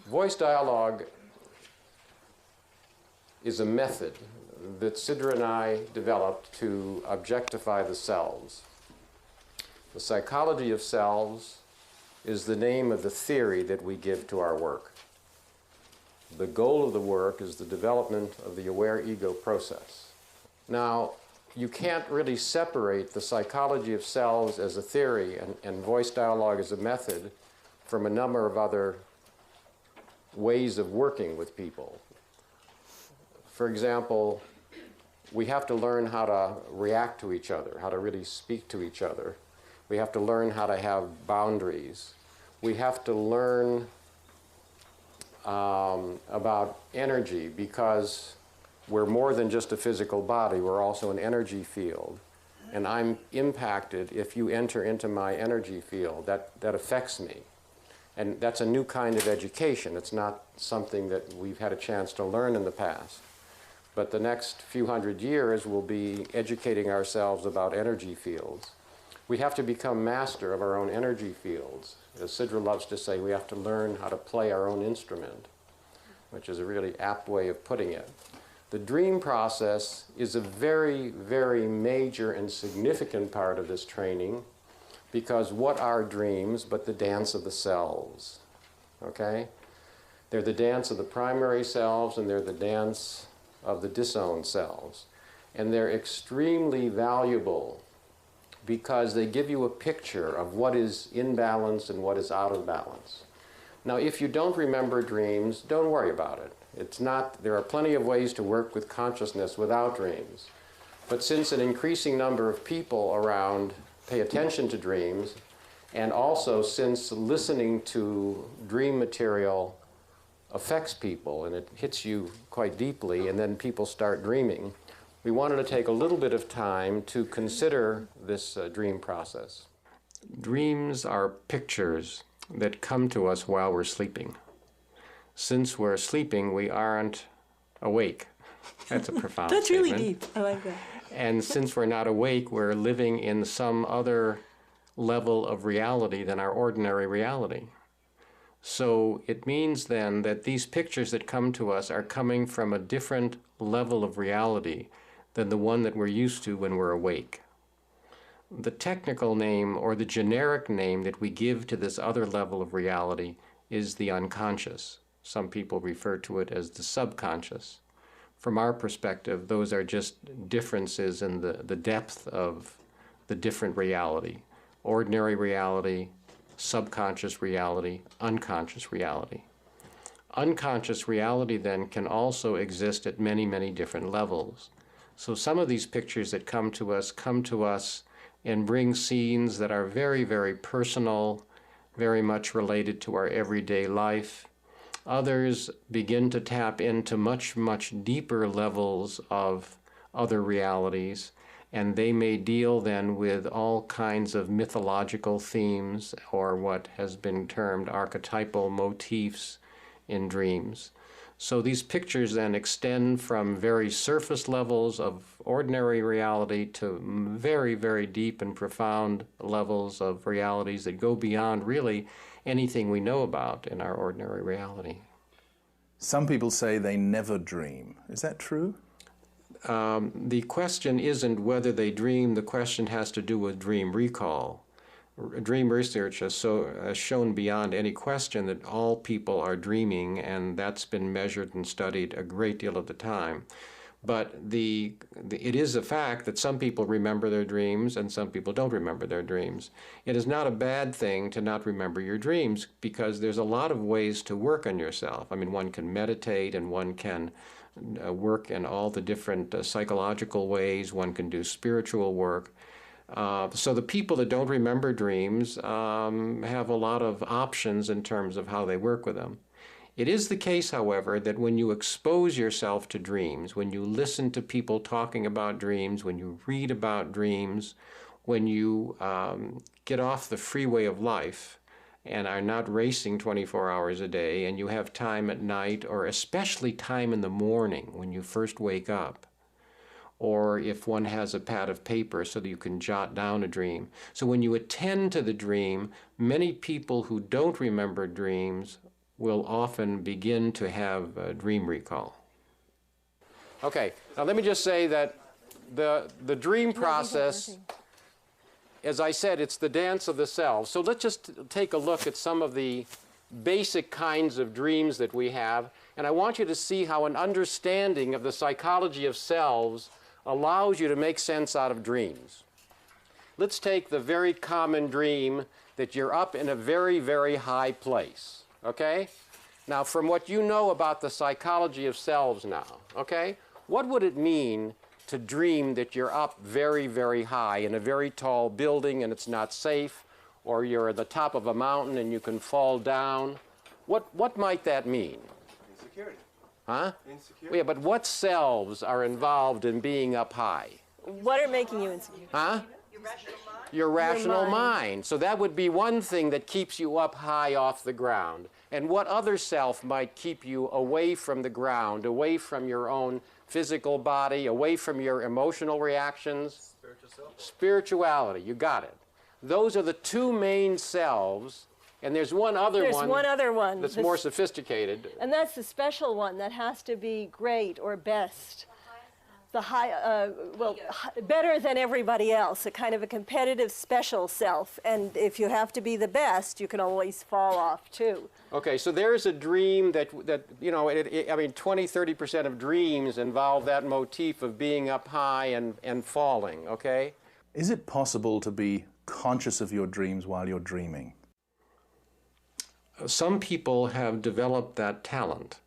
Voice dialogue is a method that Sidra and I developed to objectify the selves. The psychology of selves is the name of the theory that we give to our work. The goal of the work is the development of the aware ego process. Now, you can't really separate the psychology of selves as a theory and voice dialogue as a method from a number of other ways of working with people. For example, we have to learn how to react to each other, how to really speak to each other. We have to learn how to have boundaries. We have to learn about energy, because we're more than just a physical body, we're also an energy field. And I'm impacted if you enter into my energy field. That affects me. And that's a new kind of education. It's not something that we've had a chance to learn in the past. But the next few hundred years we'll be educating ourselves about energy fields. We have to become master of our own energy fields. As Sidra loves to say, we have to learn how to play our own instrument, which is a really apt way of putting it. The dream process is a very, very major and significant part of this training, because what are dreams but the dance of the selves? Okay? They're the dance of the primary selves, and they're the dance of the disowned selves. And they're extremely valuable because they give you a picture of what is in balance and what is out of balance. Now, if you don't remember dreams, don't worry about it. It's not, there are plenty of ways to work with consciousness without dreams. But since an increasing number of people around pay attention to dreams, and also since listening to dream material affects people and it hits you quite deeply, and then people start dreaming, we wanted to take a little bit of time to consider this dream process. Dreams are pictures that come to us while we're sleeping. Since we're sleeping, we aren't awake. That's a profound That's statement. really deep. I like that. And since we're not awake, we're living in some other level of reality than our ordinary reality. So it means then that these pictures that come to us are coming from a different level of reality than the one that we're used to when we're awake. The technical name, or the generic name that we give to this other level of reality, is the unconscious. Some people refer to it as the subconscious. From our perspective, those are just differences in the depth of the different reality. Ordinary reality, subconscious reality, unconscious reality. Unconscious reality then can also exist at many, many different levels. So some of these pictures that come to us and bring scenes that are very, very personal, very much related to our everyday life. Others begin to tap into much, much deeper levels of other realities, and they may deal then with all kinds of mythological themes, or what has been termed archetypal motifs in dreams. So these pictures then extend from very surface levels of ordinary reality to very, very deep and profound levels of realities that go beyond really anything we know about in our ordinary reality. Some people say they never dream. Is that true? The question isn't whether they dream. The question has to do with dream recall. Dream research has shown beyond any question that all people are dreaming, and that's been measured and studied a great deal of the time. But it is a fact that some people remember their dreams and some people don't remember their dreams. It is not a bad thing to not remember your dreams, because there's a lot of ways to work on yourself. I mean, one can meditate, and one can work in all the different psychological ways. One can do spiritual work. So the people that don't remember dreams have a lot of options in terms of how they work with them. It is the case, however, that when you expose yourself to dreams, when you listen to people talking about dreams, when you read about dreams, when you get off the freeway of life and are not racing 24 hours a day, and you have time at night, or especially time in the morning when you first wake up, or if one has a pad of paper so that you can jot down a dream. So when you attend to the dream, many people who don't remember dreams will often begin to have dream recall. Okay, now let me just say that the dream process, as I said, it's the dance of the selves. So let's just take a look at some of the basic kinds of dreams that we have, and I want you to see how an understanding of the psychology of selves allows you to make sense out of dreams. Let's take the very common dream that you're up in a very, very high place, okay? Now, from what you know about the psychology of selves now, okay, what would it mean to dream that you're up very, very high in a very tall building and it's not safe, or you're at the top of a mountain and you can fall down? What might that mean? Insecurity. Huh? Insecurity. Yeah, but what selves are involved in being up high? What are making you insecure? Huh? Your rational mind? Your rational mind. mind. So that would be one thing that keeps you up high off the ground. And what other self might keep you away from the ground, away from your own physical body, away from your emotional reactions? Spiritual self. Spirituality, you got it. Those are the two main selves, and there's one other There's one. one other one. That's more sophisticated. And that's the special one that has to be great or best. The high, better than everybody else, a kind of a competitive special self. And if you have to be the best, you can always fall off too. Okay, so there's a dream that you know, I mean, 20–30% of dreams involve that motif of being up high and falling, okay? Is it possible to be conscious of your dreams while you're dreaming? Some people have developed that talent.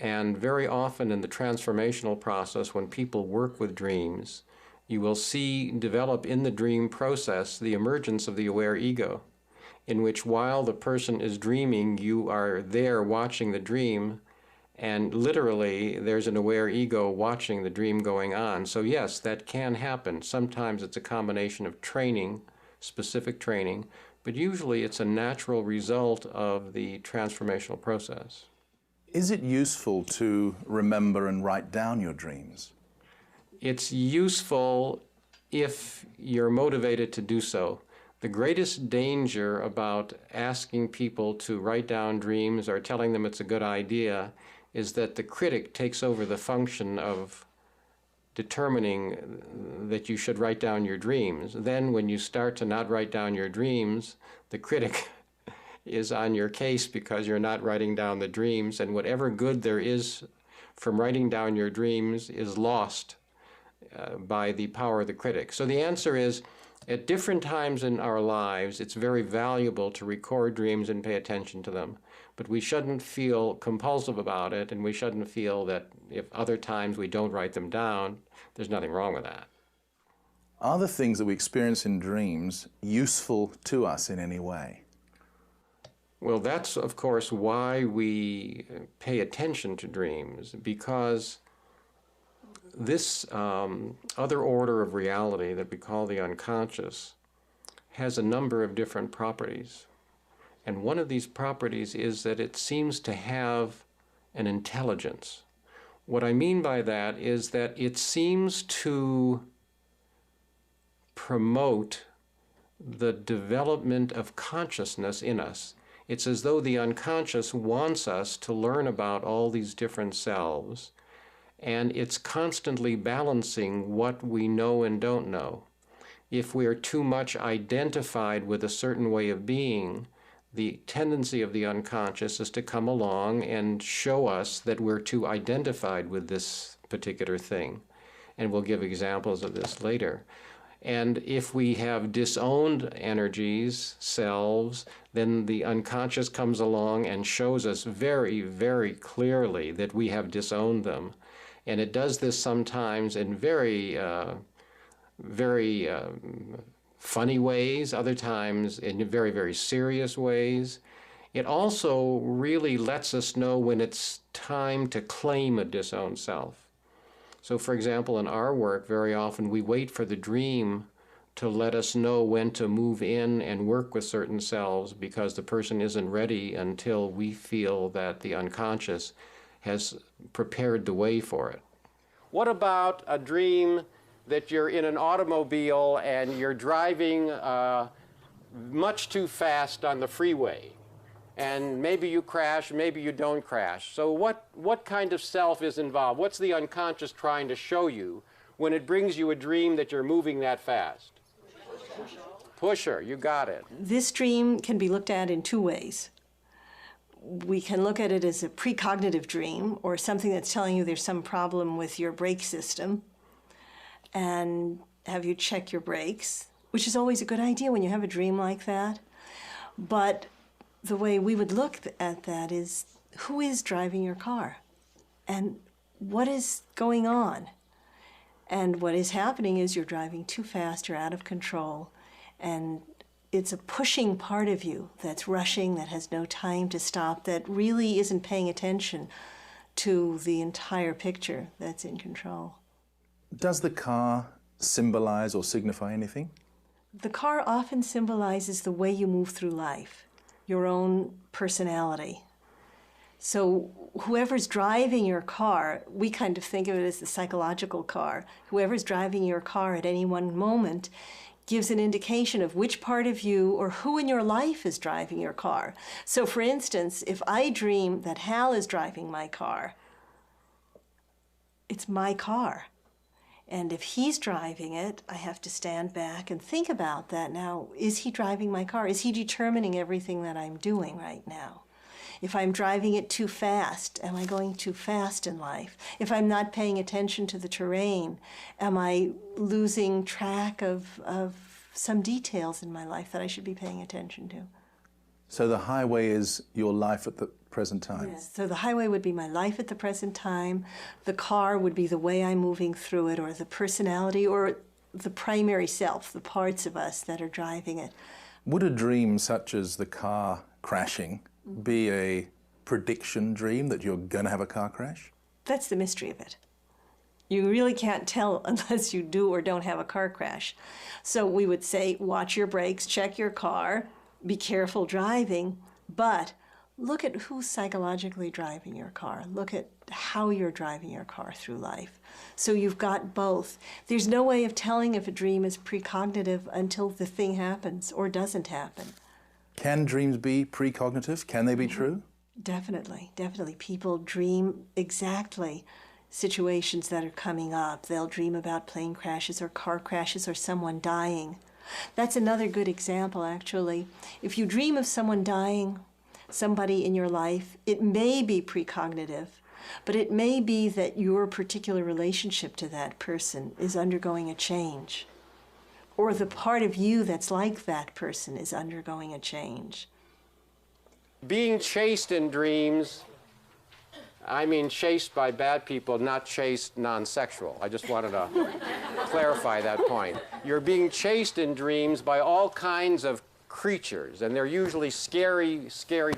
And very often in the transformational process, when people work with dreams, you will see develop in the dream process the emergence of the aware ego, in which while the person is dreaming, you are there watching the dream, and literally there's an aware ego watching the dream going on. So yes, that can happen. Sometimes it's a combination of training, specific training, but usually it's a natural result of the transformational process. Is it useful to remember and write down your dreams? It's useful if you're motivated to do so. The greatest danger about asking people to write down dreams or telling them it's a good idea is that the critic takes over the function of determining that you should write down your dreams. Then when you start to not write down your dreams, the critic is on your case because you're not writing down the dreams, and whatever good there is from writing down your dreams is lost by the power of the critic. So the answer is, at different times in our lives, it's very valuable to record dreams and pay attention to them. But we shouldn't feel compulsive about it, and we shouldn't feel that if other times we don't write them down, there's nothing wrong with that. Are the things that we experience in dreams useful to us in any way? Well, that's, of course, why we pay attention to dreams, because this other order of reality that we call the unconscious has a number of different properties. And one of these properties is that it seems to have an intelligence. What I mean by that is that it seems to promote the development of consciousness in us. It's as though the unconscious wants us to learn about all these different selves, and it's constantly balancing what we know and don't know. If we are too much identified with a certain way of being, the tendency of the unconscious is to come along and show us that we're too identified with this particular thing. And we'll give examples of this later. And if we have disowned energies, selves, then the unconscious comes along and shows us very, very clearly that we have disowned them. And it does this sometimes in very funny ways, other times in very, very serious ways. It also really lets us know when it's time to claim a disowned self. So, for example, in our work, very often we wait for the dream to let us know when to move in and work with certain selves, because the person isn't ready until we feel that the unconscious has prepared the way for it. What about a dream that you're in an automobile and you're driving much too fast on the freeway, And maybe you crash, maybe you don't crash. So what kind of self is involved? What's the unconscious trying to show you when it brings you a dream that you're moving that fast? Pusher, you got it. This dream can be looked at in two ways. We can look at it as a precognitive dream, or something that's telling you there's some problem with your brake system, and have you check your brakes, which is always a good idea when you have a dream like that. But the way we would look at that is, who is driving your car? And what is going on? And what is happening is you're driving too fast, you're out of control, and it's a pushing part of you that's rushing, that has no time to stop, that really isn't paying attention to the entire picture that's in control. Does the car symbolize or signify anything? The car often symbolizes the way you move through life, your own personality. So whoever's driving your car, we kind of think of it as the psychological car. Whoever's driving your car at any one moment gives an indication of which part of you or who in your life is driving your car. So for instance, if I dream that Hal is driving my car, it's my car. And if he's driving it, I have to stand back and think about that now. Is he driving my car? Is he determining everything that I'm doing right now? If I'm driving it too fast, am I going too fast in life? If I'm not paying attention to the terrain, am I losing track of some details in my life that I should be paying attention to? So the highway is your life at the present time? Yes. So the highway would be my life at the present time. The car would be the way I'm moving through it, or the personality, or the primary self, the parts of us that are driving it. Would a dream such as the car crashing be a prediction dream that you're going to have a car crash? That's the mystery of it. You really can't tell unless you do or don't have a car crash. So we would say, watch your brakes, check your car, be careful driving, but look at who's psychologically driving your car. Look at how you're driving your car through life. So you've got both. There's no way of telling if a dream is precognitive until the thing happens or doesn't happen. Can dreams be precognitive? Can they be true? Definitely, definitely. People dream exactly situations that are coming up. They'll dream about plane crashes or car crashes or someone dying. That's another good example, actually. If you dream of someone dying, somebody in your life, it may be precognitive, but it may be that your particular relationship to that person is undergoing a change, or the part of you that's like that person is undergoing a change. Being chased in dreams, I mean chased by bad people, not chased non-sexual. I just wanted to clarify that point. You're being chased in dreams by all kinds of creatures, and they're usually scary, scary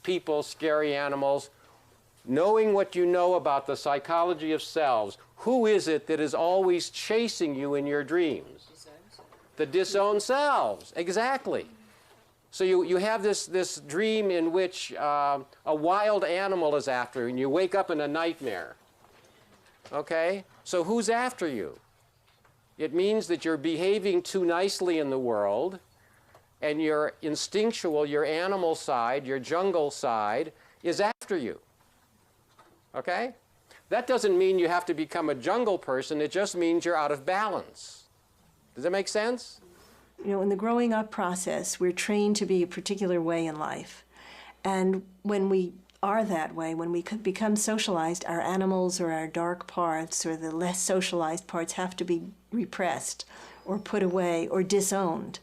people, scary animals. Knowing what you know about the psychology of selves, who is it that is always chasing you in your dreams? The disowned selves, exactly. So you have this dream in which a wild animal is after you, and you wake up in a nightmare. Okay? So who's after you? It means that you're behaving too nicely in the world, and your instinctual, your animal side, your jungle side, is after you. Okay? That doesn't mean you have to become a jungle person. It just means you're out of balance. Does that make sense? You know, in the growing up process, we're trained to be a particular way in life. And when we are that way, when we become socialized, our animals or our dark parts or the less socialized parts have to be repressed or put away or disowned.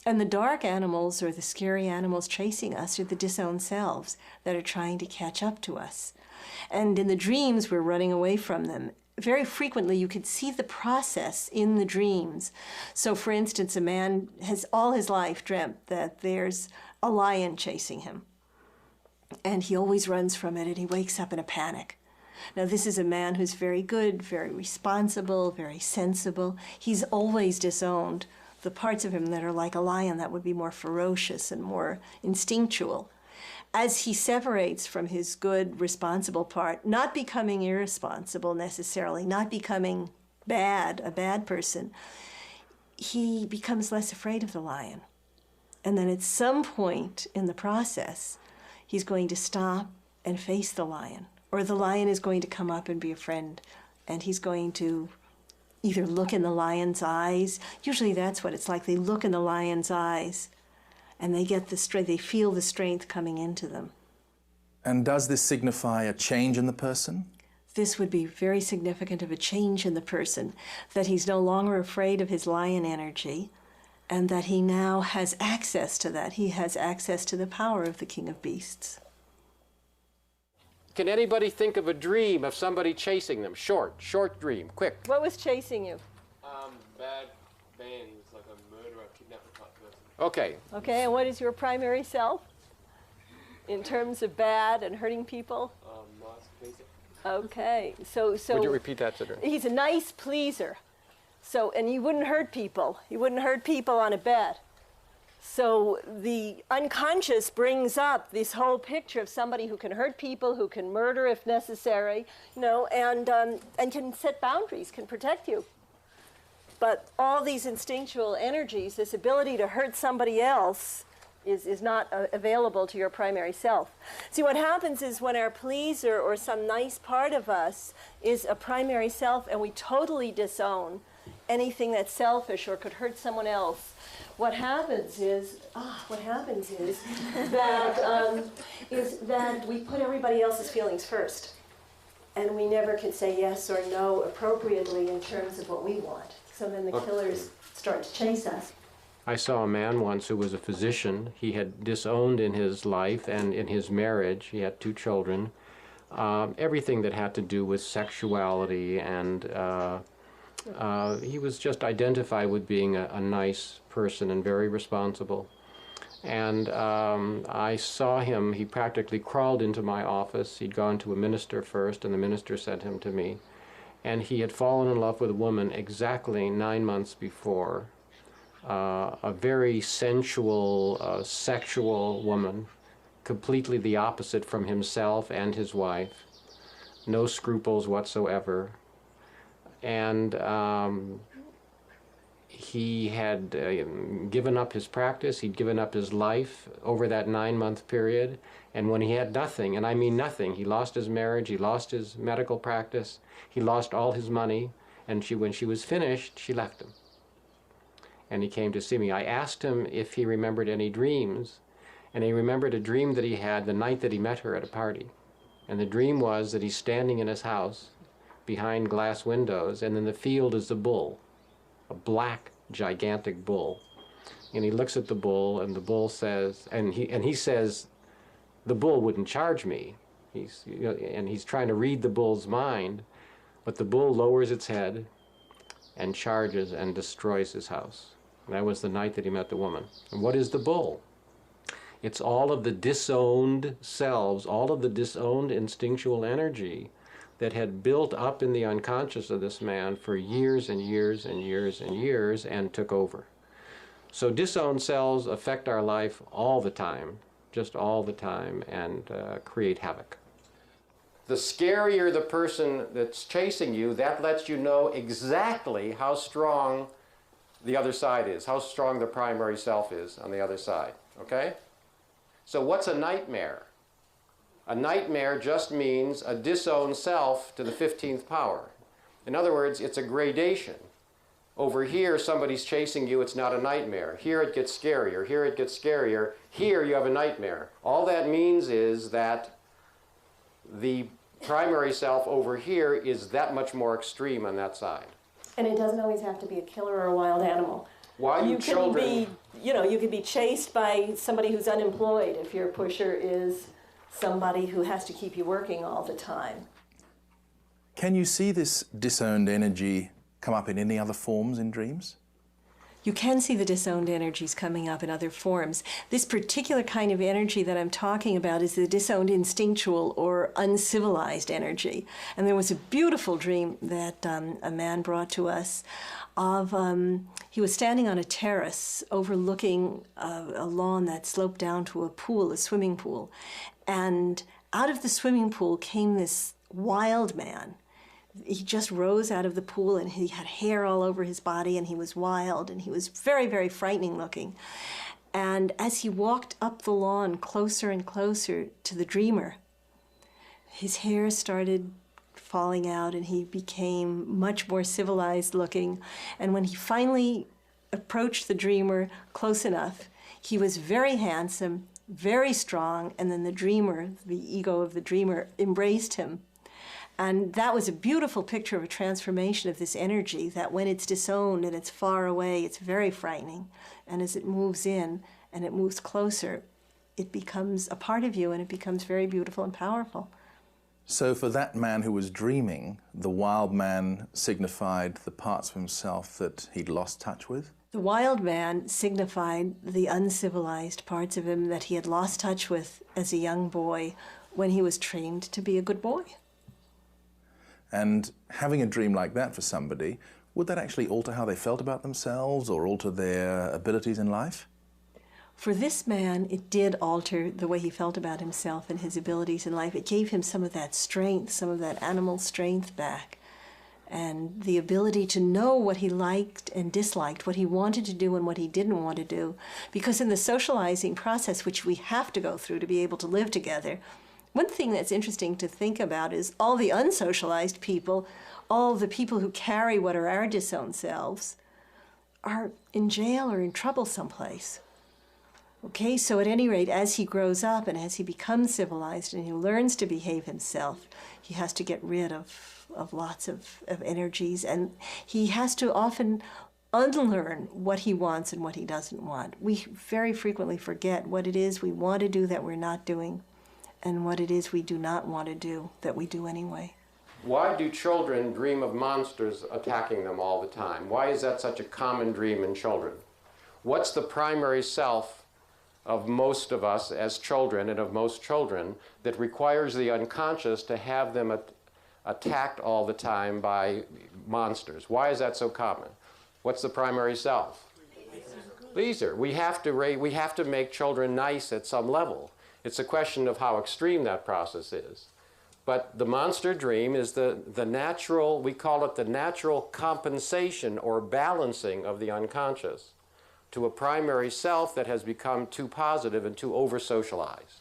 And the dark animals or the scary animals chasing us are the disowned selves that are trying to catch up to us. And in the dreams, we're running away from them. Very frequently, you could see the process in the dreams. So, for instance, a man has all his life dreamt that there's a lion chasing him. And he always runs from it, and he wakes up in a panic. Now, this is a man who's very good, very responsible, very sensible. He's always disowned the parts of him that are like a lion, that would be more ferocious and more instinctual. As he separates from his good, responsible part, not becoming irresponsible necessarily, not becoming bad, a bad person, he becomes less afraid of the lion. And then at some point in the process, he's going to stop and face the lion, or the lion is going to come up and be a friend, and he's going to either look in the lion's eyes. Usually that's what it's like. They look in the lion's eyes, and they get the strength, they feel the strength coming into them. And does this signify a change in the person? This would be very significant of a change in the person, that he's no longer afraid of his lion energy, and that he now has access to that. He has access to the power of the King of Beasts. Can anybody think of a dream of somebody chasing them? Short dream, quick. What was chasing you? Bad bands, like a murderer, kidnapper type person. Okay, Okay, and what is your primary self in terms of bad and hurting people? Nice, basic. Okay, so would you repeat that, Sidra? he's a nice pleaser. So, and he wouldn't hurt people. He wouldn't hurt people on a bet. So the unconscious brings up this whole picture of somebody who can hurt people, who can murder if necessary, you know, and can set boundaries, can protect you. But all these instinctual energies, this ability to hurt somebody else, is not available to your primary self. See, what happens is when our pleaser or some nice part of us is a primary self and we totally disown anything that's selfish or could hurt someone else, what happens is that we put everybody else's feelings first, and we never can say yes or no appropriately in terms of what we want. So then the killers start to chase us. I saw a man once who was a physician. He had disowned in his life and in his marriage. He had 2 children. Everything that had to do with sexuality, and he was just identified with being a nice person and very responsible. And I saw him, he practically crawled into my office. He'd gone to a minister first, and the minister sent him to me. And he had fallen in love with a woman exactly 9 months before. A very sensual, sexual woman, completely the opposite from himself and his wife. No scruples whatsoever. And he had given up his practice, he'd given up his life over that 9-month period, and when he had nothing, and I mean nothing, he lost his marriage, he lost his medical practice, he lost all his money, and when she was finished, she left him. And he came to see me. I asked him if he remembered any dreams, and he remembered a dream that he had the night that he met her at a party. And the dream was that he's standing in his house behind glass windows, and in the field is a bull, a black, gigantic bull. And he looks at the bull, and the bull says, and he says, the bull wouldn't charge me. And he's trying to read the bull's mind, but the bull lowers its head and charges and destroys his house. And that was the night that he met the woman. And what is the bull? It's all of the disowned selves, all of the disowned instinctual energy that had built up in the unconscious of this man for years and years and years and years and took over. So disowned selves affect our life all the time, just all the time, and create havoc. The scarier the person that's chasing you, that lets you know exactly how strong the other side is, how strong the primary self is on the other side, okay? So what's a nightmare? A nightmare just means a disowned self to the 15th power. In other words, it's a gradation. Over here, somebody's chasing you, it's not a nightmare. Here it gets scarier, here it gets scarier, here you have a nightmare. All that means is that the primary self over here is that much more extreme on that side. And it doesn't always have to be a killer or a wild animal. Why you children... can be, you could be chased by somebody who's unemployed if your pusher is somebody who has to keep you working all the time. Can you see this disowned energy come up in any other forms in dreams? You can see the disowned energies coming up in other forms. This particular kind of energy that I'm talking about is the disowned instinctual or uncivilized energy. And there was a beautiful dream that a man brought to us of, he was standing on a terrace overlooking a lawn that sloped down to a pool, a swimming pool. And out of the swimming pool came this wild man. He just rose out of the pool, and he had hair all over his body, and he was wild, and he was very, very frightening looking. And as he walked up the lawn closer and closer to the dreamer, his hair started falling out and he became much more civilized looking. And when he finally approached the dreamer close enough, he was very handsome, very strong, and then the dreamer, the ego of the dreamer, embraced him. And that was a beautiful picture of a transformation of this energy that when it's disowned and it's far away, it's very frightening. And as it moves in and it moves closer, it becomes a part of you and it becomes very beautiful and powerful. So for that man who was dreaming, the wild man signified the parts of himself that he'd lost touch with? The wild man signified the uncivilized parts of him that he had lost touch with as a young boy when he was trained to be a good boy. And having a dream like that for somebody, would that actually alter how they felt about themselves or alter their abilities in life? For this man, it did alter the way he felt about himself and his abilities in life. It gave him some of that strength, some of that animal strength back, and the ability to know what he liked and disliked, what he wanted to do and what he didn't want to do. Because in the socializing process, which we have to go through to be able to live together, one thing that's interesting to think about is all the unsocialized people, all the people who carry what are our disowned selves, are in jail or in trouble someplace. Okay, so at any rate, as he grows up and as he becomes civilized and he learns to behave himself, he has to get rid of lots of energies, and he has to often unlearn what he wants and what he doesn't want. We very frequently forget what it is we want to do that we're not doing and what it is we do not want to do that we do anyway. Why do children dream of monsters attacking them all the time? Why is that such a common dream in children? What's the primary self of most of us as children and of most children that requires the unconscious to have them attacked all the time by monsters? Why is that so common? What's the primary self? Pleaser. We have to make children nice at some level. It's a question of how extreme that process is. But the monster dream is the natural, we call it the natural compensation or balancing of the unconscious to a primary self that has become too positive and too over-socialized.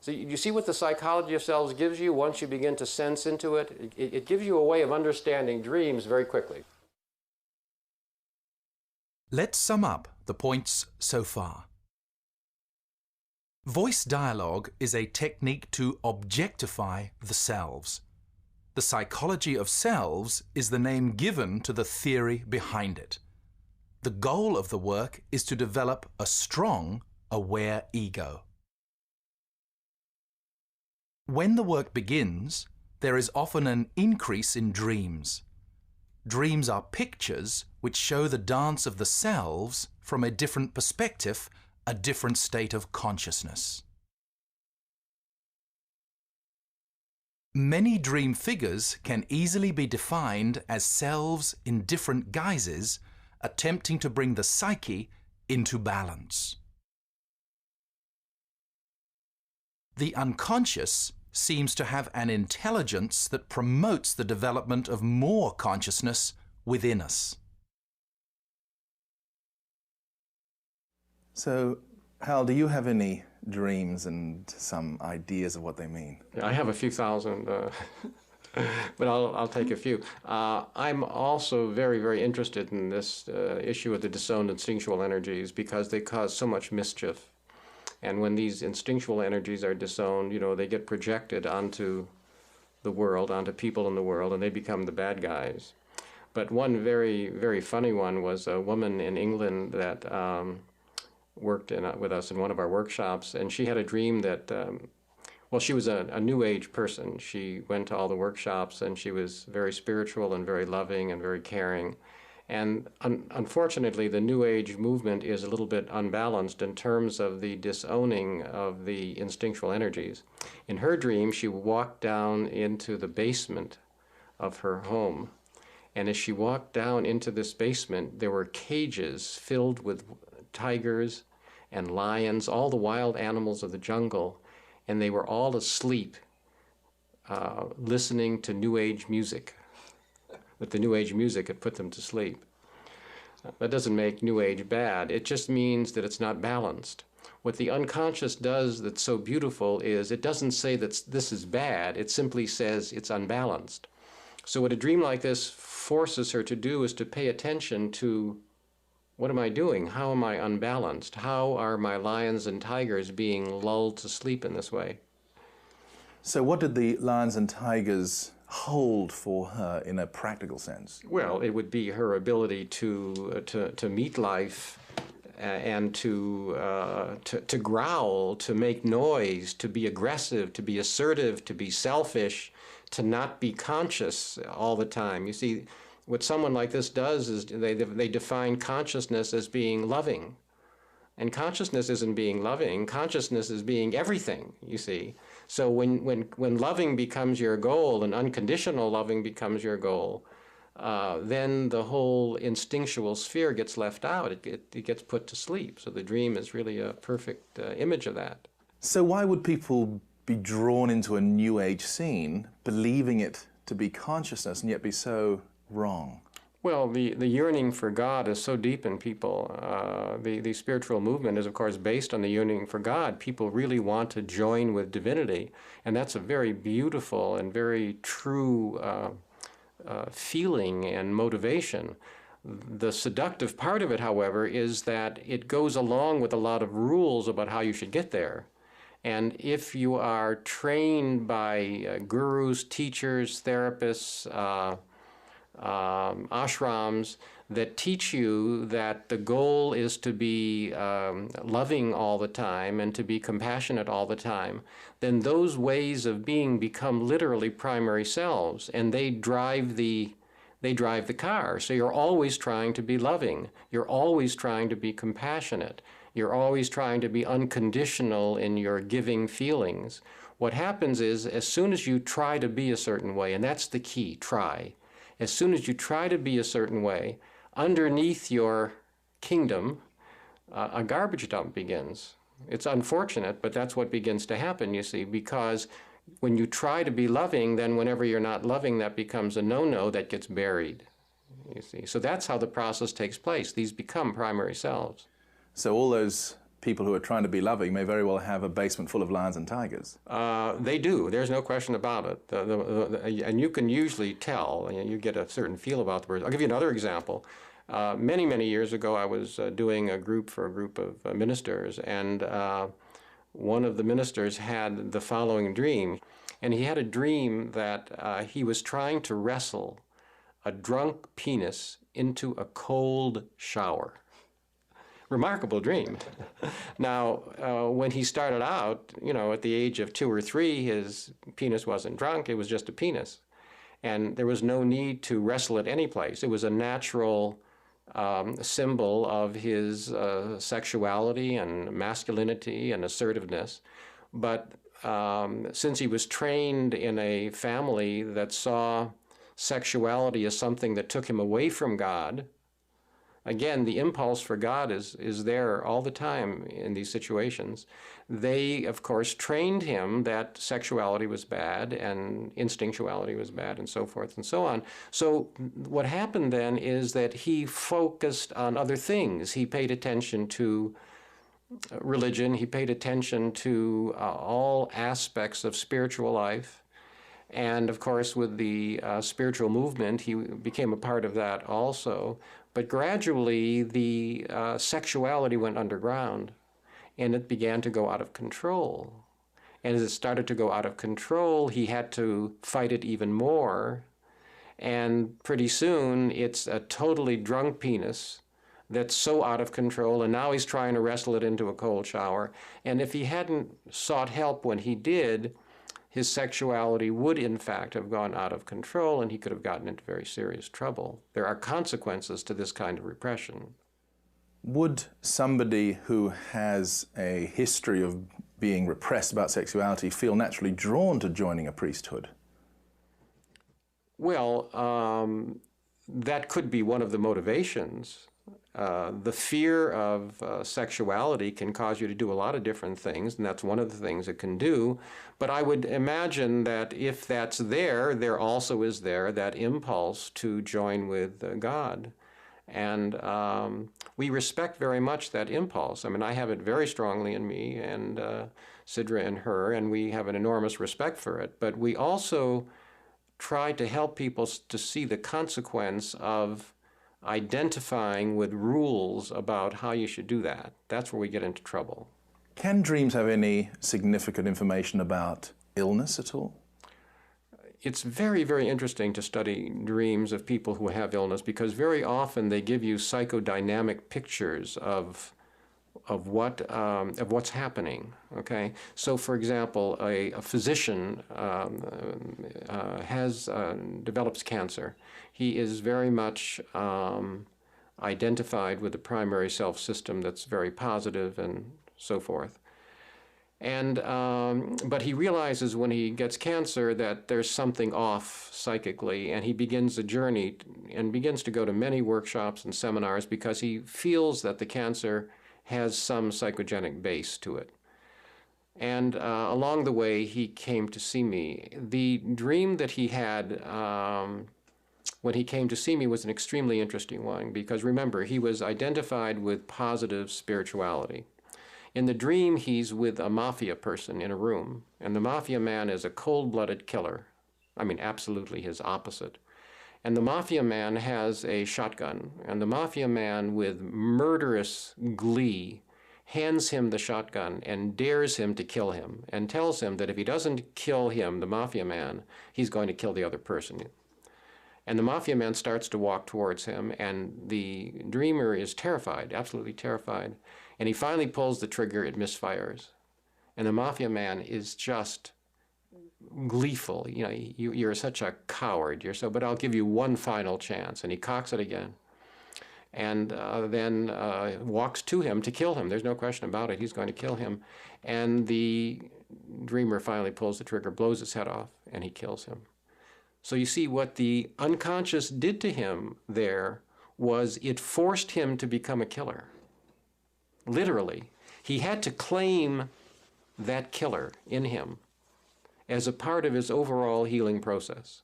So you see what the psychology of selves gives you once you begin to sense into it? It gives you a way of understanding dreams very quickly. Let's sum up the points so far. Voice dialogue is a technique to objectify the selves. The psychology of selves is the name given to the theory behind it. The goal of the work is to develop a strong, aware ego. When the work begins, there is often an increase in dreams. Dreams are pictures which show the dance of the selves from a different perspective, a different state of consciousness. Many dream figures can easily be defined as selves in different guises, attempting to bring the psyche into balance. The unconscious seems to have an intelligence that promotes the development of more consciousness within us. So, Hal, do you have any dreams and some ideas of what they mean? I have a few thousand, but I'll take a few. I'm also very, very interested in this issue of the disowned instinctual energies because they cause so much mischief. And when these instinctual energies are disowned, they get projected onto the world, onto people in the world, and they become the bad guys. But one very, very funny one was a woman in England that worked with us in one of our workshops, and she had a dream that, well, she was a New Age person. She went to all the workshops, and she was very spiritual and very loving and very caring. And unfortunately, the New Age movement is a little bit unbalanced in terms of the disowning of the instinctual energies. In her dream, she walked down into the basement of her home. And as she walked down into this basement, there were cages filled with tigers and lions, all the wild animals of the jungle, and they were all asleep, listening to New Age music. That the New Age music had put them to sleep. That doesn't make New Age bad. It just means that it's not balanced. What the unconscious does that's so beautiful is it doesn't say that this is bad, it simply says it's unbalanced. So what a dream like this forces her to do is to pay attention to, what am I doing? How am I unbalanced? How are my lions and tigers being lulled to sleep in this way? So what did the lions and tigers hold for her in a practical sense? Well, it would be her ability to meet life and to growl, to make noise, to be aggressive, to be assertive, to be selfish, to not be conscious all the time. You see, what someone like this does is they define consciousness as being loving. And consciousness isn't being loving. Consciousness is being everything, you see. So when loving becomes your goal and unconditional loving becomes your goal, then the whole instinctual sphere gets left out. It gets put to sleep. So the dream is really a perfect image of that. So why would people be drawn into a New Age scene, believing it to be consciousness, and yet be so wrong? Well, the yearning for God is so deep in people. The spiritual movement is, of course, based on the yearning for God. People really want to join with divinity, and that's a very beautiful and very true feeling and motivation. The seductive part of it, however, is that it goes along with a lot of rules about how you should get there. And if you are trained by gurus, teachers, therapists, ashrams that teach you that the goal is to be loving all the time and to be compassionate all the time, then those ways of being become literally primary selves, and they drive the car. So you're always trying to be loving. You're always trying to be compassionate. You're always trying to be unconditional in your giving feelings. What happens is, as soon as you try to be a certain way, and that's the key, try. As soon as you try to be a certain way, underneath your kingdom, a garbage dump begins. It's unfortunate, but that's what begins to happen, you see, because when you try to be loving, then whenever you're not loving, that becomes a no-no that gets buried, you see. So that's how the process takes place. These become primary selves. So all those people who are trying to be loving may very well have a basement full of lions and tigers. They do. There's no question about it. And you can usually tell. You get a certain feel about the person. I'll give you another example. Many, many years ago, I was doing a group for a group of ministers, and one of the ministers had the following dream. And he had a dream that he was trying to wrestle a drunk penis into a cold shower. Remarkable dream. Now, when he started out, at the age of 2 or 3, his penis wasn't drunk, it was just a penis. And there was no need to wrestle it any place. It was a natural symbol of his sexuality and masculinity and assertiveness. But since he was trained in a family that saw sexuality as something that took him away from God, again, the impulse for God is there all the time in these situations. They, of course, trained him that sexuality was bad and instinctuality was bad and so forth and so on. So what happened then is that he focused on other things. He paid attention to religion. He paid attention to all aspects of spiritual life. And, of course, with the spiritual movement, he became a part of that also. But gradually, the sexuality went underground, and it began to go out of control. And as it started to go out of control, he had to fight it even more. And pretty soon, it's a totally drunk penis that's so out of control, and now he's trying to wrestle it into a cold shower. And if he hadn't sought help when he did, his sexuality would, in fact, have gone out of control, and he could have gotten into very serious trouble. There are consequences to this kind of repression. Would somebody who has a history of being repressed about sexuality feel naturally drawn to joining a priesthood? Well, that could be one of the motivations. The fear of sexuality can cause you to do a lot of different things, and that's one of the things it can do. But I would imagine that if that's there, there also is there that impulse to join with God. And we respect very much that impulse. I mean, I have it very strongly in me, and Sidra in her, and we have an enormous respect for it. But we also try to help people to see the consequence of identifying with rules about how you should do that. That's where we get into trouble. Can dreams have any significant information about illness at all? It's very, very interesting to study dreams of people who have illness, because very often they give you psychodynamic pictures of what's happening. Okay, so for example, a physician develops cancer. He is very much identified with the primary self system that's very positive and so forth. And but he realizes when he gets cancer that there's something off psychically, and he begins a journey and begins to go to many workshops and seminars because he feels that the cancer has some psychogenic base to it. And along the way, he came to see me. The dream that he had when he came to see me was an extremely interesting one, because remember, he was identified with positive spirituality. In the dream, he's with a mafia person in a room, and the mafia man is a cold-blooded killer. I mean, absolutely his opposite. And the mafia man has a shotgun, and the mafia man, with murderous glee, hands him the shotgun and dares him to kill him, and tells him that if he doesn't kill him, the mafia man, he's going to kill the other person. And the mafia man starts to walk towards him, and the dreamer is terrified, absolutely terrified. And he finally pulls the trigger, it misfires. And the mafia man is just gleeful. You know, you're such a coward, but I'll give you one final chance. And he cocks it again. And then walks to him to kill him. There's no question about it. He's going to kill him. And the dreamer finally pulls the trigger, blows his head off, and he kills him. So you see, what the unconscious did to him there was it forced him to become a killer. Literally. He had to claim that killer in him as a part of his overall healing process.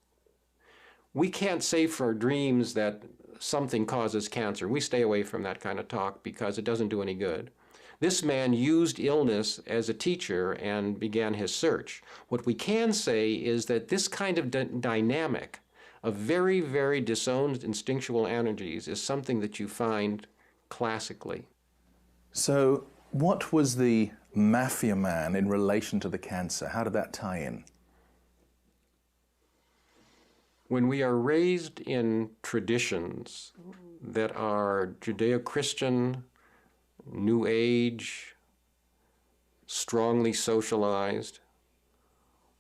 We can't say for dreams that something causes cancer. We stay away from that kind of talk because it doesn't do any good. This man used illness as a teacher and began his search. What we can say is that this kind of dynamic of very, very disowned instinctual energies is something that you find classically. So what was the mafia man in relation to the cancer? How did that tie in? When we are raised in traditions that are Judeo-Christian, New Age, strongly socialized,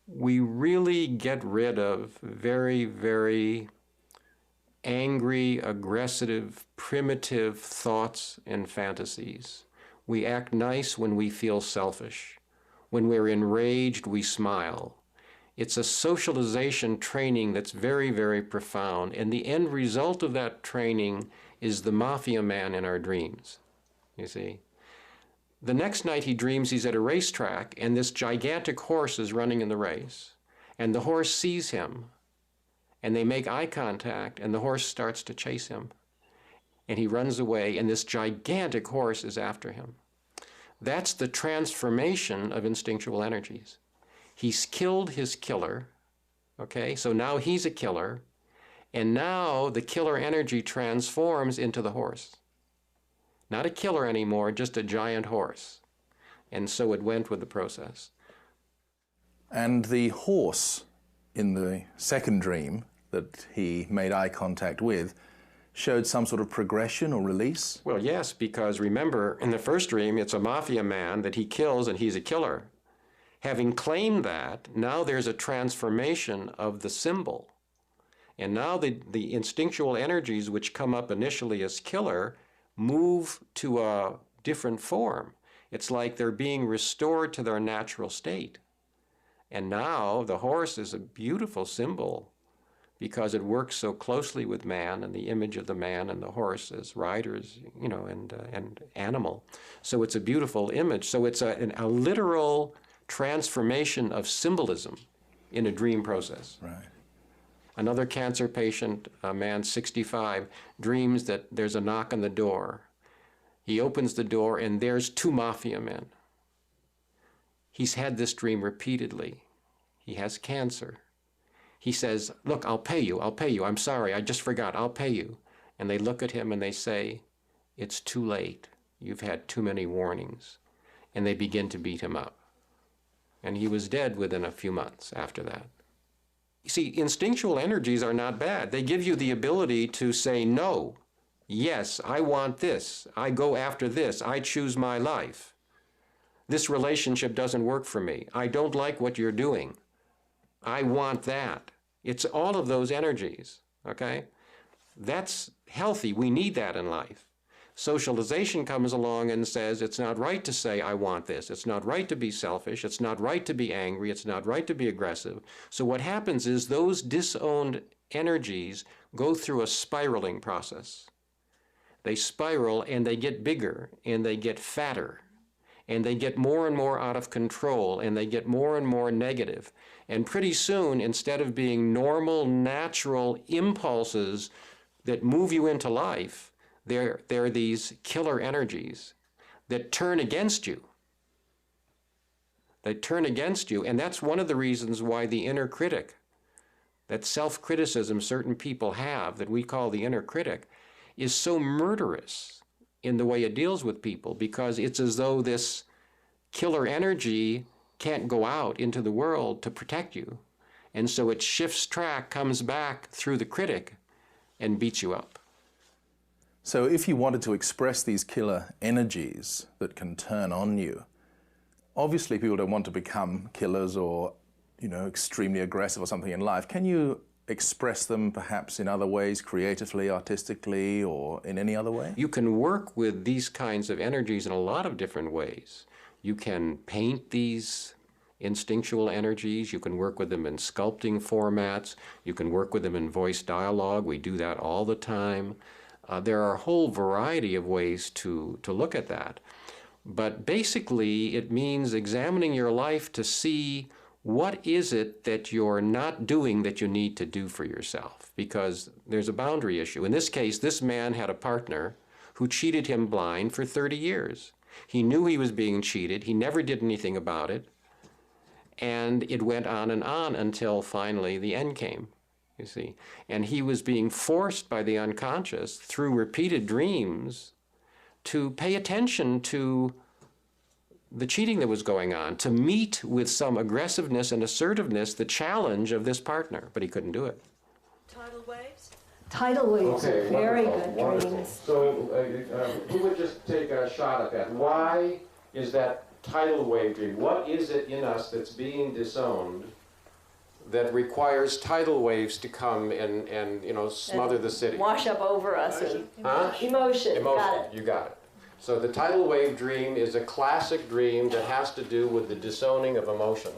we really get rid of very, very angry, aggressive, primitive thoughts and fantasies. We act nice when we feel selfish. When we're enraged, we smile. It's a socialization training that's very, very profound, and the end result of that training is the mafia man in our dreams, you see. The next night he dreams he's at a racetrack, and this gigantic horse is running in the race, and the horse sees him, and they make eye contact, and the horse starts to chase him, and he runs away, and this gigantic horse is after him. That's the transformation of instinctual energies. He's killed his killer, okay? So now he's a killer, and now the killer energy transforms into the horse. Not a killer anymore, just a giant horse. And so it went with the process. And the horse in the second dream that he made eye contact with showed some sort of progression or release? Well, yes, because remember, in the first dream, it's a mafia man that he kills and he's a killer. Having claimed that, now there's a transformation of the symbol. And now the instinctual energies which come up initially as killer move to a different form. It's like they're being restored to their natural state. And now the horse is a beautiful symbol because it works so closely with man and the image of the man and the horse as riders, you know, and animal. So it's a beautiful image. So it's a literal transformation of symbolism in a dream process. Right. Another cancer patient, a man 65, dreams that there's a knock on the door. He opens the door and there's 2 mafia men. He's had this dream repeatedly. He has cancer. He says, look, I'll pay you, I'm sorry, I just forgot, I'll pay you. And they look at him and they say, it's too late, you've had too many warnings. And they begin to beat him up. And he was dead within a few months after that. You see, instinctual energies are not bad. They give you the ability to say no. Yes, I want this. I go after this. I choose my life. This relationship doesn't work for me. I don't like what you're doing. I want that. It's all of those energies, okay? That's healthy. We need that in life. Socialization comes along and says it's not right to say, I want this. It's not right to be selfish. It's not right to be angry. It's not right to be aggressive. So what happens is those disowned energies go through a spiraling process. They spiral and they get bigger and they get fatter and they get more and more out of control and they get more and more negative. And pretty soon, instead of being normal, natural impulses that move you into life, they're these killer energies that turn against you. They turn against you, and that's one of the reasons why the inner critic, that self-criticism certain people have that we call the inner critic, is so murderous in the way it deals with people, because it's as though this killer energy can't go out into the world to protect you. And so it shifts track, comes back through the critic, and beats you up. So if you wanted to express these killer energies that can turn on you, obviously people don't want to become killers or, extremely aggressive or something in life. Can you express them perhaps in other ways, creatively, artistically, or in any other way? You can work with these kinds of energies in a lot of different ways. You can paint these instinctual energies. You can work with them in sculpting formats. You can work with them in voice dialogue. We do that all the time. There are a whole variety of ways to look at that. But basically, it means examining your life to see what is it that you're not doing that you need to do for yourself, because there's a boundary issue. In this case, this man had a partner who cheated him blind for 30 years. He knew he was being cheated. He never did anything about it. And it went on and on until finally the end came. You see, and he was being forced by the unconscious through repeated dreams to pay attention to the cheating that was going on, to meet with some aggressiveness and assertiveness the challenge of this partner, but he couldn't do it. Tidal waves? Tidal waves are very good dreams. So who would just take a shot at that? Why is that tidal wave dream? What is it in us that's being disowned that requires tidal waves to come and smother the city? Wash up over us. Emotion. Got it. You got it. So the tidal wave dream is a classic dream that has to do with the disowning of emotion,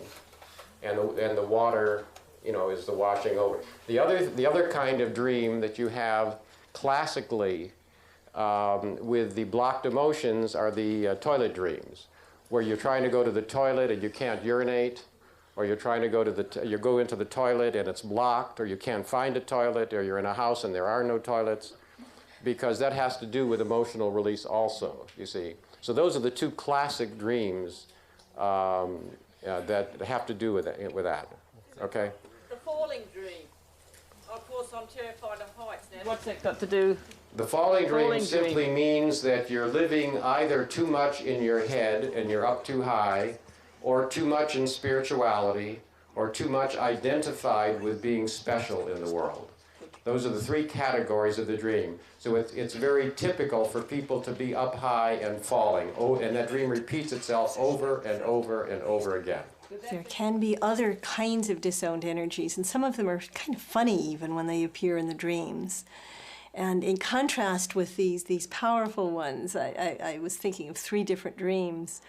and the water, is the washing over. The other kind of dream that you have classically with the blocked emotions are the toilet dreams, where you're trying to go to the toilet and you can't urinate, or you're trying to go to you go into the toilet and it's blocked, or you can't find a toilet, or you're in a house and there are no toilets, because that has to do with emotional release also, you see. So those are the two classic dreams that have to do with that, okay? The falling dream. Of course, I'm terrified of heights now. What's that got to do? The falling dream simply means that you're living either too much in your head and you're up too high, or too much in spirituality, or too much identified with being special in the world. Those are the three categories of the dream. So it's very typical for people to be up high and falling. Oh, and that dream repeats itself over and over and over again. There can be other kinds of disowned energies, and some of them are kind of funny even when they appear in the dreams. And in contrast with these powerful ones, I was thinking of 3 different dreams.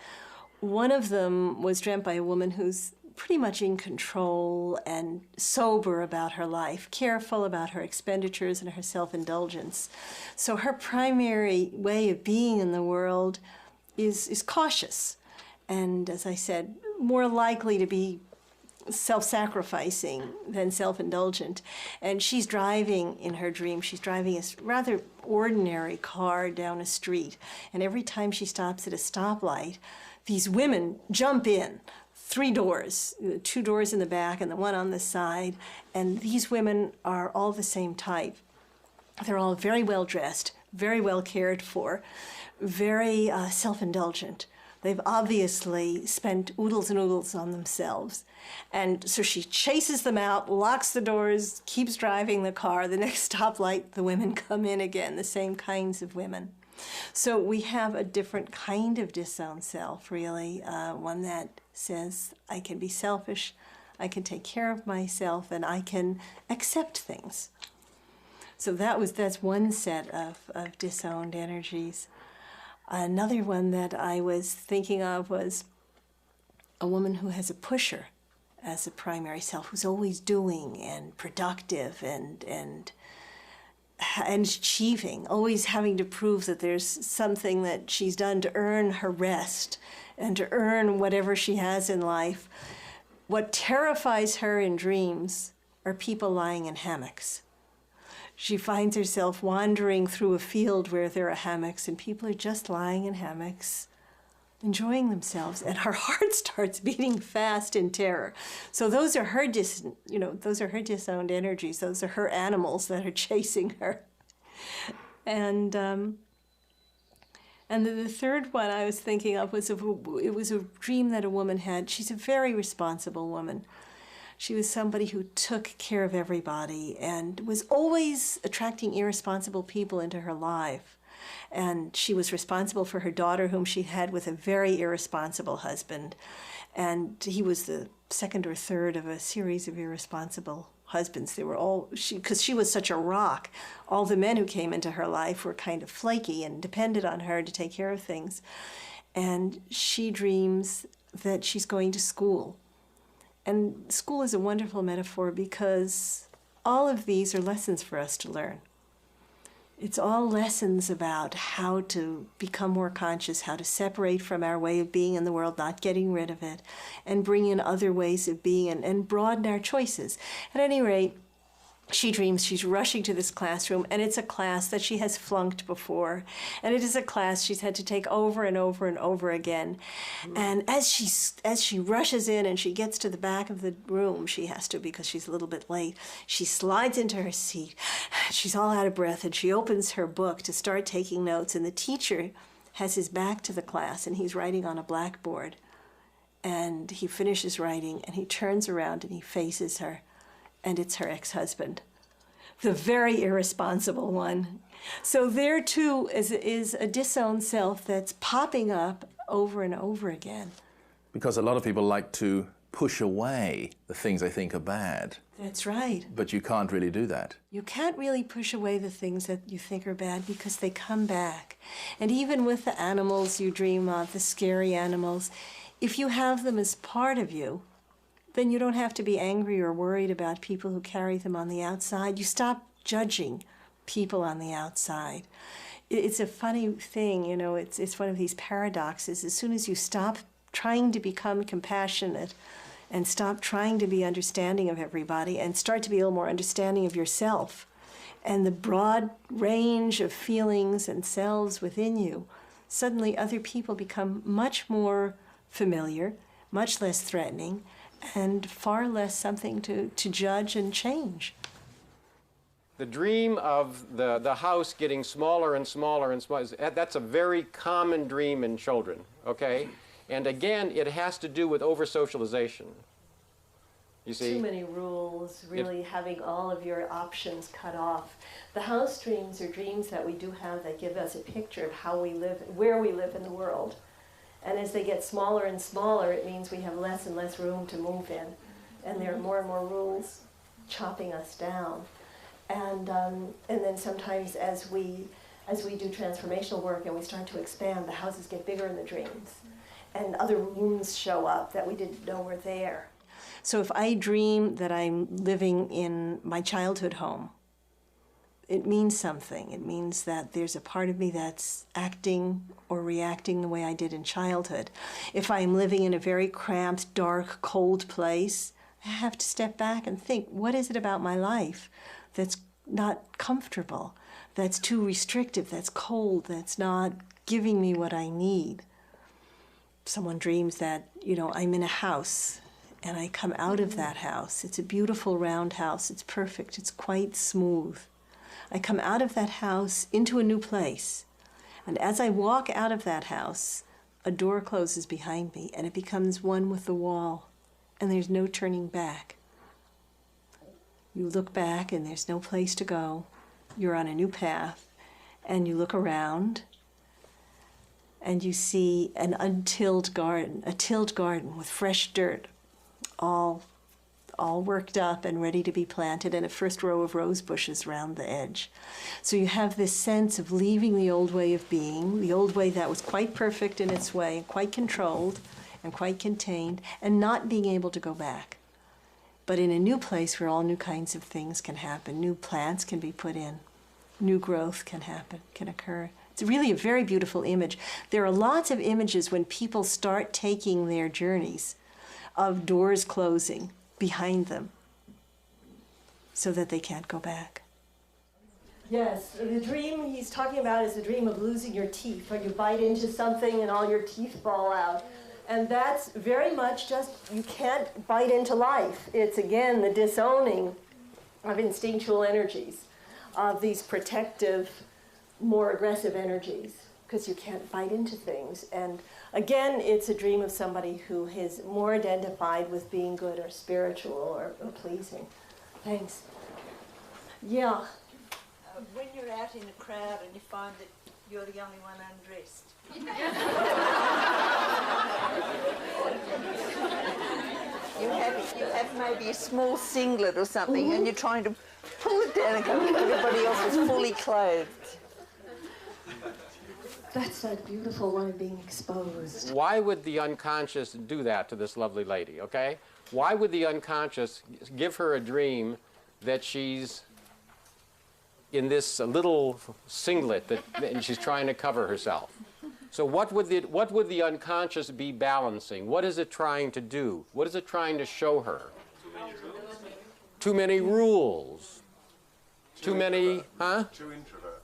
One of them was dreamt by a woman who's pretty much in control and sober about her life, careful about her expenditures and her self-indulgence. So her primary way of being in the world is cautious, and as I said, more likely to be self-sacrificing than self-indulgent. And she's driving in her dream, she's driving a rather ordinary car down a street. And every time she stops at a stoplight, these women jump in. 3 doors, 2 doors in the back and the one on the side. And these women are all the same type. They're all very well dressed, very well cared for, very self-indulgent. They've obviously spent oodles and oodles on themselves. And so she chases them out, locks the doors, keeps driving the car. The next stoplight, the women come in again, the same kinds of women. So we have a different kind of disowned self, really, one that says, I can be selfish, I can take care of myself, and I can accept things. So that's one set of disowned energies. Another one that I was thinking of was a woman who has a pusher as a primary self, who's always doing and productive and achieving, always having to prove that there's something that she's done to earn her rest and to earn whatever she has in life. What terrifies her in dreams are people lying in hammocks. She finds herself wandering through a field where there are hammocks and people are just lying in hammocks, enjoying themselves, and her heart starts beating fast in terror. So those are her those are her disowned energies. Those are her animals that are chasing her. And then the third one I was thinking of was it was a dream that a woman had. She's a very responsible woman. She was somebody who took care of everybody and was always attracting irresponsible people into her life. And she was responsible for her daughter, whom she had with a very irresponsible husband. And he was the second or third of a series of irresponsible husbands. They were all, because she was such a rock, all the men who came into her life were kind of flaky and depended on her to take care of things. And she dreams that she's going to school. And school is a wonderful metaphor because all of these are lessons for us to learn. It's all lessons about how to become more conscious, how to separate from our way of being in the world, not getting rid of it, and bring in other ways of being and broaden our choices. At any rate, she dreams she's rushing to this classroom, and it's a class that she has flunked before. And it is a class she's had to take over and over and over again. And as she rushes in and she gets to the back of the room, she has to because she's a little bit late, she slides into her seat. She's all out of breath, and she opens her book to start taking notes. And the teacher has his back to the class, and he's writing on a blackboard. And he finishes writing, and he turns around, and he faces her. And it's her ex-husband, the very irresponsible one. So there, too, is a disowned self that's popping up over and over again. Because a lot of people like to push away the things they think are bad. That's right. But you can't really do that. You can't really push away the things that you think are bad because they come back. And even with the animals you dream of, the scary animals, if you have them as part of you, then you don't have to be angry or worried about people who carry them on the outside. You stop judging people on the outside. It's a funny thing, you know, it's one of these paradoxes. As soon as you stop trying to become compassionate and stop trying to be understanding of everybody and start to be a little more understanding of yourself and the broad range of feelings and selves within you, suddenly other people become much more familiar, much less threatening, and far less something to judge and change. The dream of the house getting smaller and smaller and smaller, that's a very common dream in children, okay? And again, it has to do with over-socialization. You see? Too many rules, really having all of your options cut off. The house dreams are dreams that we do have that give us a picture of how we live, where we live in the world. And as they get smaller and smaller, it means we have less and less room to move in. And there are more and more rules chopping us down. And then sometimes as we do transformational work and we start to expand, the houses get bigger in the dreams. And other rooms show up that we didn't know were there. So if I dream that I'm living in my childhood home, it means something. It means that there's a part of me that's acting or reacting the way I did in childhood. If I'm living in a very cramped, dark, cold place, I have to step back and think, what is it about my life that's not comfortable, that's too restrictive, that's cold, that's not giving me what I need? Someone dreams that, you know, I'm in a house and I come out of that house. It's a beautiful round house. It's perfect. It's quite smooth. I come out of that house into a new place. And as I walk out of that house, a door closes behind me and it becomes one with the wall. And there's no turning back. You look back and there's no place to go. You're on a new path. And you look around and you see an untilled garden, a tilled garden with fresh dirt, all worked up and ready to be planted, and a first row of rose bushes round the edge. So you have this sense of leaving the old way of being, the old way that was quite perfect in its way, quite controlled and quite contained, and not being able to go back. But in a new place where all new kinds of things can happen, new plants can be put in, new growth can happen, can occur. It's really a very beautiful image. There are lots of images when people start taking their journeys of doors closing behind them so that they can't go back. Yes, the dream he's talking about is the dream of losing your teeth, where you bite into something and all your teeth fall out. And that's very much just, you can't bite into life. It's, again, the disowning of instinctual energies, of these protective, more aggressive energies, because you can't bite into things. And again, it's a dream of somebody who is more identified with being good or spiritual or pleasing. Thanks. Yeah. When you're out in a crowd and you find that you're the only one undressed. You have maybe a small singlet or something, and you're trying to pull it down and everybody else is fully clothed. That's that beautiful one of being exposed. Why would the unconscious do that to this lovely lady, okay? Why would the unconscious give her a dream that she's in this little singlet and she's trying to cover herself? So what would the unconscious be balancing? What is it trying to do? What is it trying to show her? Too many rules. Too many, huh? Too introvert.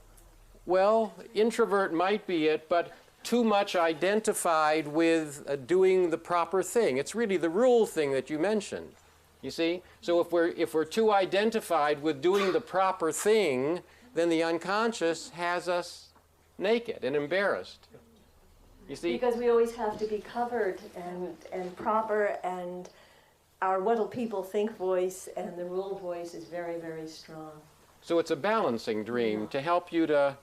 Well, introvert might be it, but too much identified with doing the proper thing. It's really the rule thing that you mentioned, you see? So if we're too identified with doing the proper thing, then the unconscious has us naked and embarrassed. You see? Because we always have to be covered and proper, and our what will people think voice and the rule voice is very, very strong. So it's a balancing dream to help you to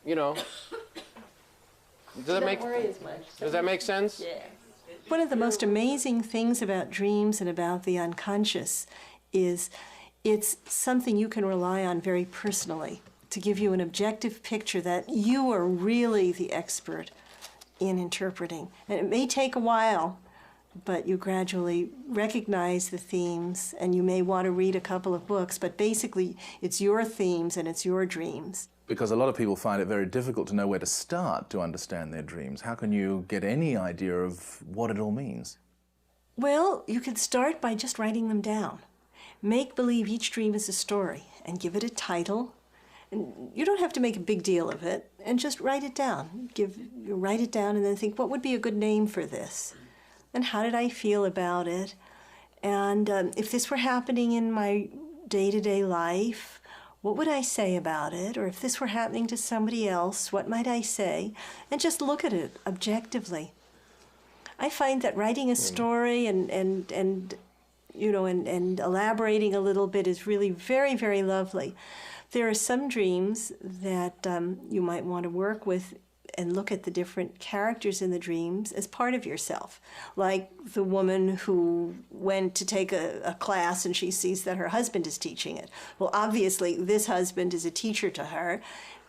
you know, Don't worry as much. Does that make sense? Yeah. One of the most amazing things about dreams and about the unconscious is it's something you can rely on very personally to give you an objective picture that you are really the expert in interpreting. And it may take a while, but you gradually recognize the themes, and you may want to read a couple of books, but basically it's your themes and it's your dreams. Because a lot of people find it very difficult to know where to start to understand their dreams. How can you get any idea of what it all means? Well, you could start by just writing them down. Make believe each dream is a story and give it a title. And you don't have to make a big deal of it, and just write it down. Write it down and then think, what would be a good name for this? And how did I feel about it? And if this were happening in my day-to-day life, what would I say about it? Or if this were happening to somebody else, what might I say? And just look at it objectively. I find that writing a story and elaborating a little bit is really very, very lovely. There are some dreams that you might want to work with and look at the different characters in the dreams as part of yourself. Like the woman who went to take a class and she sees that her husband is teaching it. Well, obviously, this husband is a teacher to her,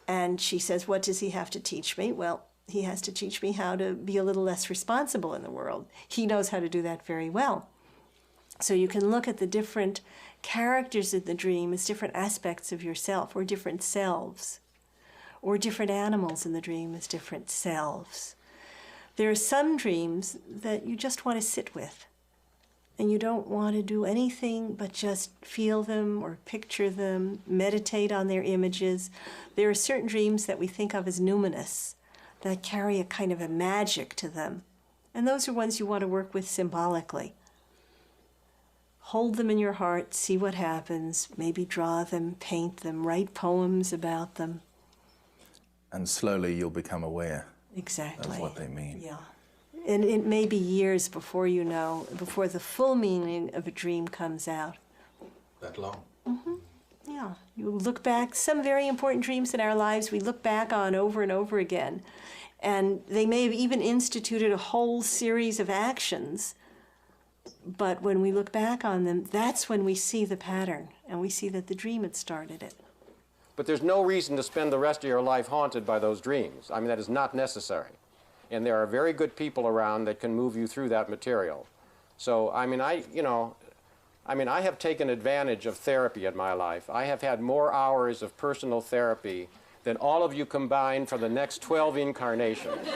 and she says, what does he have to teach me? Well, he has to teach me how to be a little less responsible in the world. He knows how to do that very well. So you can look at the different characters in the dream as different aspects of yourself, or different selves, or different animals in the dream as different selves. There are some dreams that you just want to sit with and you don't want to do anything but just feel them or picture them, meditate on their images. There are certain dreams that we think of as numinous, that carry a kind of a magic to them. And those are ones you want to work with symbolically. Hold them in your heart, see what happens, maybe draw them, paint them, write poems about them. And slowly you'll become aware Exactly. of what they mean. Yeah. And it may be years before you know, before the full meaning of a dream comes out. That long? Yeah. You look back, some very important dreams in our lives we look back on over and over again. And they may have even instituted a whole series of actions. But when we look back on them, that's when we see the pattern, and we see that the dream had started it. But there's no reason to spend the rest of your life haunted by those dreams. I mean, that is not necessary. And there are very good people around that can move you through that material. So, I mean, I have taken advantage of therapy in my life. I have had more hours of personal therapy than all of you combined for the next 12 incarnations.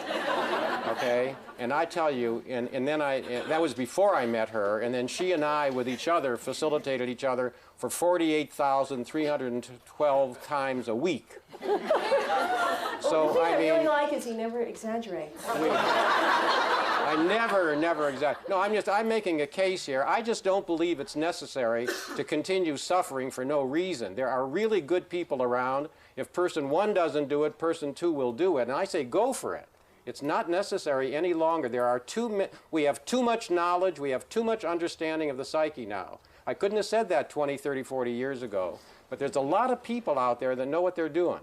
Okay? And I tell you, and then that was before I met her, and then she and I, with each other, facilitated each other for 48,312 times a week. So, I mean... What I really like is he never exaggerates. I never exaggerate. No, I'm making a case here. I just don't believe it's necessary to continue suffering for no reason. There are really good people around. If person one doesn't do it, person two will do it. And I say go for it. It's not necessary any longer. We have too much knowledge. We have too much understanding of the psyche now. I couldn't have said that 20, 30, 40 years ago. But there's a lot of people out there that know what they're doing.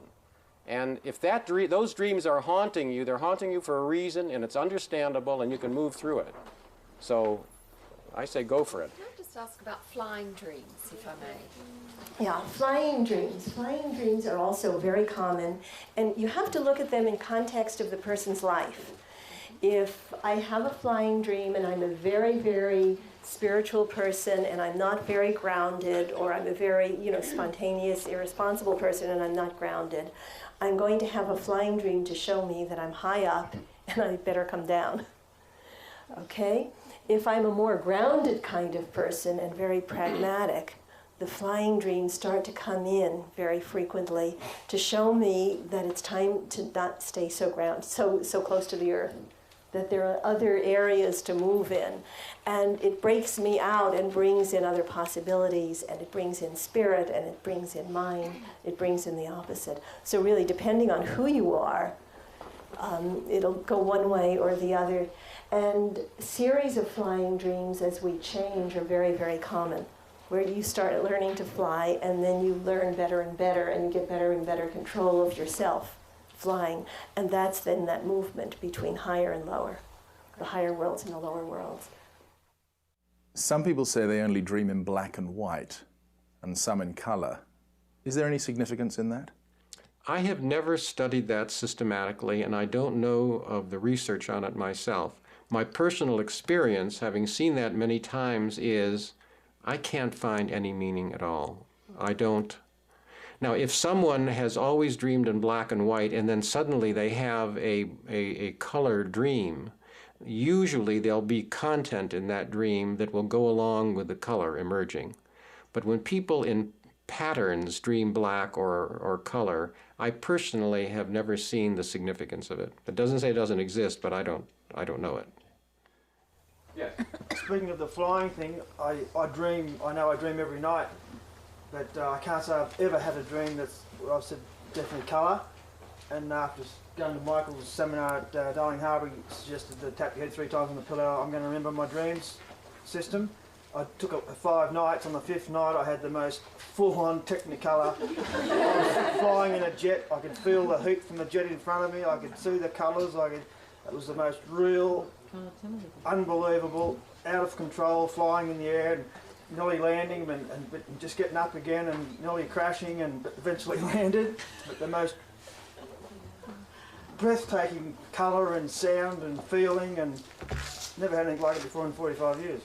And if those dreams are haunting you, they're haunting you for a reason, and it's understandable, and you can move through it. So I say go for it. Can I just ask about flying dreams, if I may? Yeah, flying dreams. Flying dreams are also very common, and you have to look at them in context of the person's life. If I have a flying dream and I'm a very, very spiritual person and I'm not very grounded, or I'm a very, spontaneous, irresponsible person and I'm not grounded, I'm going to have a flying dream to show me that I'm high up and I better come down. Okay? If I'm a more grounded kind of person and very pragmatic, the flying dreams start to come in very frequently to show me that it's time to not stay so close to the earth, that there are other areas to move in. And it breaks me out and brings in other possibilities, and it brings in spirit, and it brings in mind, it brings in the opposite. So really, depending on who you are, it'll go one way or the other. And series of flying dreams as we change are very, very common, where you start learning to fly, and then you learn better and better, and you get better and better control of yourself flying. And that's then that movement between higher and lower, the higher worlds and the lower worlds. Some people say they only dream in black and white, and some in color. Is there any significance in that? I have never studied that systematically, and I don't know of the research on it myself. My personal experience, having seen that many times, is I can't find any meaning at all. I don't. Now, if someone has always dreamed in black and white and then suddenly they have a color dream, usually there'll be content in that dream that will go along with the color emerging. But when people in patterns dream black or color, I personally have never seen the significance of it. It doesn't say it doesn't exist, but I don't know it. Yes. Speaking of the flying thing, I know I dream every night, but I can't say I've ever had a dream that's, well, I've said definitely colour. And after going to Michael's seminar at Darling Harbour, he suggested to tap your head 3 times on the pillow, I'm going to remember my dreams system. I took it for 5 nights. On the 5th night I had the most full-on technicolor. I was flying in a jet. I could feel the heat from the jet in front of me. I could see the colours. It was the most real, unbelievable, out of control, flying in the air and nearly landing and just getting up again and nearly crashing and eventually landed. But the most breathtaking colour and sound and feeling, and never had anything like it before in 45 years.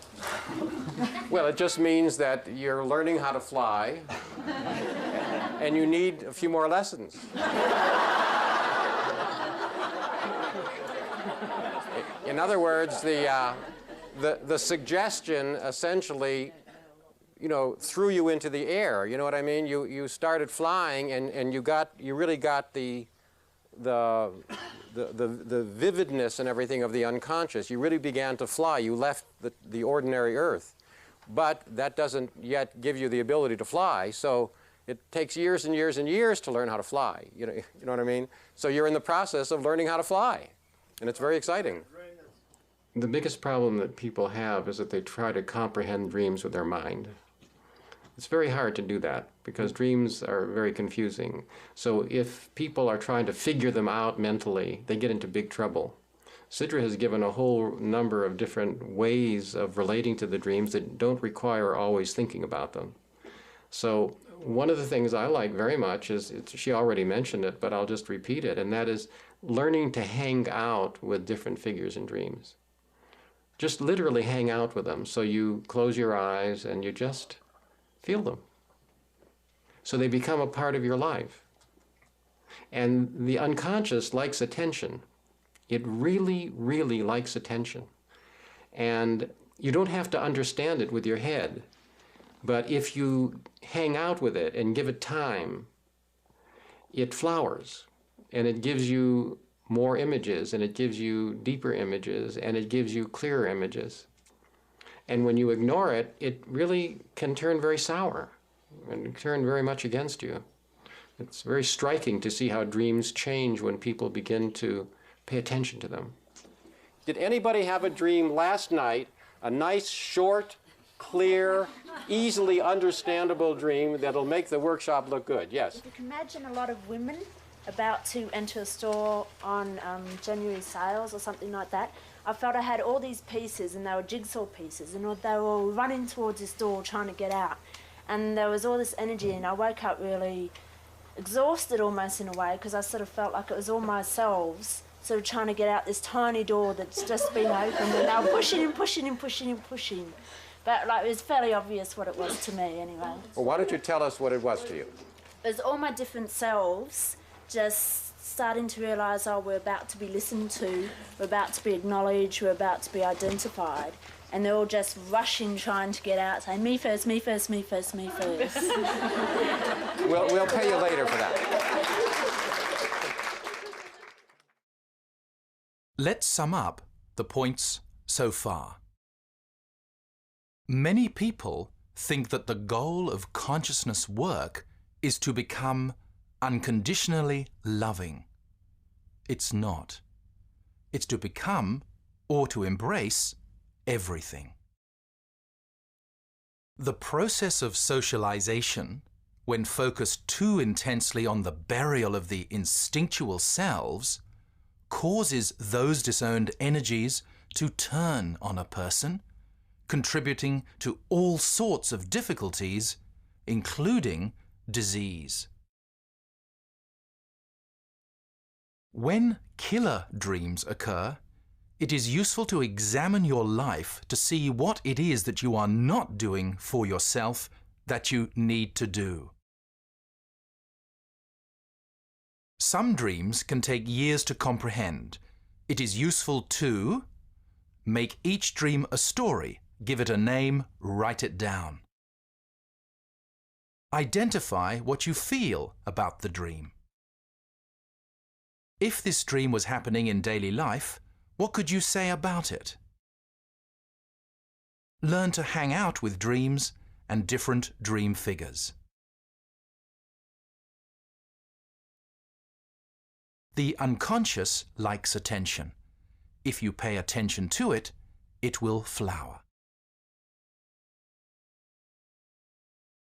Well, it just means that you're learning how to fly and you need a few more lessons. In other words, the suggestion essentially, you know, threw you into the air. You know what I mean? You started flying, and you really got the vividness and everything of the unconscious. You really began to fly. You left the ordinary earth. But that doesn't yet give you the ability to fly, so it takes years and years and years to learn how to fly. You know what I mean? So you're in the process of learning how to fly, and it's very exciting. The biggest problem that people have is that they try to comprehend dreams with their mind. It's very hard to do that because dreams are very confusing. So if people are trying to figure them out mentally, they get into big trouble. Sidra has given a whole number of different ways of relating to the dreams that don't require always thinking about them. So one of the things I like very much is, she already mentioned it, but I'll just repeat it, and that is learning to hang out with different figures in dreams. Just literally hang out with them. So you close your eyes and you just feel them. So they become a part of your life. And the unconscious likes attention. It really, really likes attention. And you don't have to understand it with your head. But if you hang out with it and give it time, it flowers. And it gives you more images, and it gives you deeper images, and it gives you clearer images. And when you ignore it, it really can turn very sour and turn very much against you. It's very striking to see how dreams change when people begin to pay attention to them. Did anybody have a dream last night, a nice, short, clear, easily understandable dream that'll make the workshop look good? Yes? If you can imagine a lot of women about to enter a store on January sales or something like that, I felt I had all these pieces, and they were jigsaw pieces, and they were all running towards this door trying to get out. And there was all this energy, and I woke up really exhausted almost in a way, because I sort of felt like it was all myself sort of trying to get out this tiny door that's just been opened, and they were pushing and pushing and pushing and pushing. But like, it was fairly obvious what it was to me anyway. Well, why don't you tell us what it was to you? It was all my different selves just starting to realise, oh, we're about to be listened to, we're about to be acknowledged, we're about to be identified. And they're all just rushing, trying to get out, saying, me first, me first, me first, me first. We'll pay you later for that. Let's sum up the points so far. Many people think that the goal of consciousness work is to become unconditionally loving. It's not. It's to become or to embrace everything. The process of socialization, when focused too intensely on the burial of the instinctual selves, causes those disowned energies to turn on a person, contributing to all sorts of difficulties, including disease. When killer dreams occur, it is useful to examine your life to see what it is that you are not doing for yourself that you need to do. Some dreams can take years to comprehend. It is useful to make each dream a story, give it a name, write it down. Identify what you feel about the dream. If this dream was happening in daily life, what could you say about it? Learn to hang out with dreams and different dream figures. The unconscious likes attention. If you pay attention to it, it will flower.